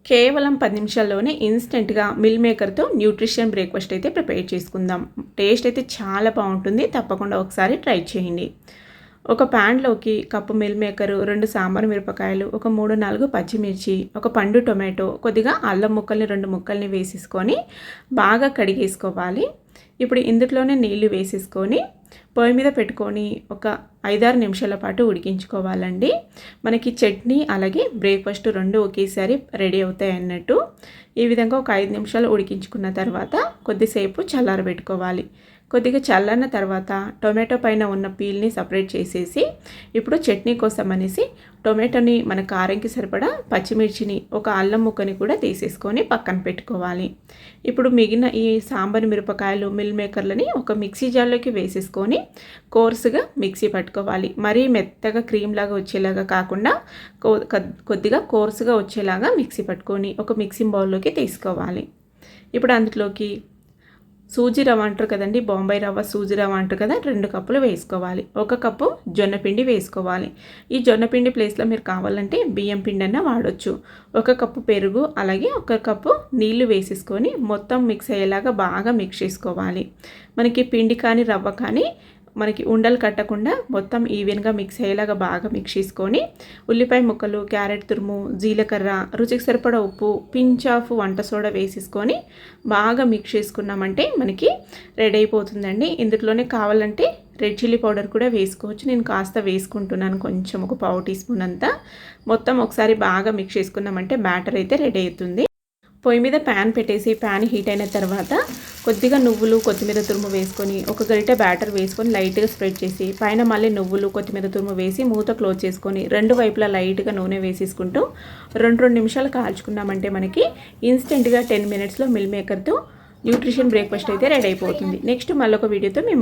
కేవలం 10 నిమిషాల్లోనే ఇన్స్టెంట్‌గా మిల్ మేకర్‌తో న్యూట్రిషన్ బ్రేక్‌ఫాస్ట్ అయితే ప్రిపేర్ చేసుకుందాం. టేస్ట్ అయితే చాలా బాగుంటుంది. తప్పకుండా ఒకసారి ట్రై చేయండి. ఒక ప్యాన్‌లోకి కప్పు మిల్ మేకరు, 2 సాంబార్ మిరపకాయలు, ఒక 3, 4 పచ్చిమిర్చి, ఒక పండు టొమాటో, కొద్దిగా అల్లం ముక్కల్ని 2 ముక్కల్ని వేసేసుకొని బాగా కడిగేసుకోవాలి. ఇప్పుడు ఇందులోనే నీళ్లు వేసేసుకొని పొయ్యి మీద పెట్టుకొని ఒక 5-6 నిమిషాల పాటు ఉడికించుకోవాలండి. మనకి చట్నీ అలాగే బ్రేక్ఫాస్ట్ 2 ఒకేసారి రెడీ అవుతాయి అన్నట్టు. ఈ విధంగా ఒక 5 నిమిషాలు ఉడికించుకున్న తర్వాత కొద్దిసేపు చల్లారబెట్టుకోవాలి. కొద్దిగా చల్లన్న తర్వాత టొమాటో పైన ఉన్న పీల్ని సపరేట్ చేసేసి ఇప్పుడు చట్నీ కోసం అనేసి టొమాటోని మన కారంకి సరిపడా పచ్చిమిర్చిని, ఒక అల్లం ముక్కని కూడా తీసేసుకొని పక్కన పెట్టుకోవాలి. ఇప్పుడు మిగిలిన ఈ సాంబార్ మిరపకాయలు, మిల్ మేకర్లని ఒక మిక్సీ జార్లోకి వేసేసుకొని కోర్సుగా మిక్సీ పట్టుకోవాలి. మరీ మెత్తగా క్రీమ్ లాగా వచ్చేలాగా కాకుండా కొద్దిగా కోర్సుగా వచ్చేలాగా మిక్సీ పట్టుకొని ఒక మిక్సింగ్ బౌల్లోకి తీసుకోవాలి. ఇప్పుడు అందులోకి సూజీ రవ్వ అంటారు కదండి, బొంబాయి రవ్వ, సూజీ రవ్వ అంటారు కదా, 2 కప్పులు వేసుకోవాలి. 1 కప్పు జొన్నపిండి వేసుకోవాలి. ఈ జొన్నపిండి ప్లేస్లో మీరు కావాలంటే బియ్యం పిండి అన్న వాడొచ్చు. 1 కప్పు పెరుగు అలాగే 1 కప్పు నీళ్లు వేసేసుకొని మొత్తం మిక్స్ అయ్యేలాగా బాగా మిక్స్ చేసుకోవాలి. మనకి పిండి కానీ రవ్వ కానీ మనకి ఉండలు కట్టకుండా మొత్తం ఈవెన్గా మిక్స్ అయ్యేలాగా బాగా మిక్స్ చేసుకొని ఉల్లిపాయ ముక్కలు, క్యారెట్ తురుము, జీలకర్ర, రుచికి సరిపడా ఉప్పు, పించ్ ఆఫ్ వంట సోడా వేసేసుకొని బాగా మిక్స్ చేసుకున్నామంటే మనకి రెడీ అయిపోతుందండి. ఇందులోనే కావాలంటే రెడ్ చిల్లీ పౌడర్ కూడా వేసుకోవచ్చు. నేను కాస్త వేసుకుంటున్నాను, కొంచెం ఒక పావు టీ స్పూన్ అంతా. మొత్తం ఒకసారి బాగా మిక్స్ చేసుకున్నామంటే బ్యాటర్ అయితే రెడీ అవుతుంది. పొయ్యి మీద ప్యాన్ పెట్టేసి ప్యాన్ హీట్ అయిన తర్వాత కొద్దిగా నువ్వులు, కొత్తిమీర తురుము వేసుకొని ఒక గరిటె బ్యాటర్ వేసుకొని లైట్గా స్ప్రెడ్ చేసి పైన మళ్ళీ నువ్వులు, కొత్తిమీర తురుము వేసి మూత క్లోజ్ చేసుకొని 2 వైపులా లైట్గా నూనె వేసేసుకుంటూ 2 నిమిషాలు కాల్చుకున్నామంటే మనకి ఇన్స్టెంట్గా 10 మినిట్స్లో మిల్ మేకర్తో న్యూట్రిషన్ బ్రేక్ఫాస్ట్ అయితే రెడీ అయిపోతుంది. నెక్స్ట్ మళ్ళొక వీడియోతో మేము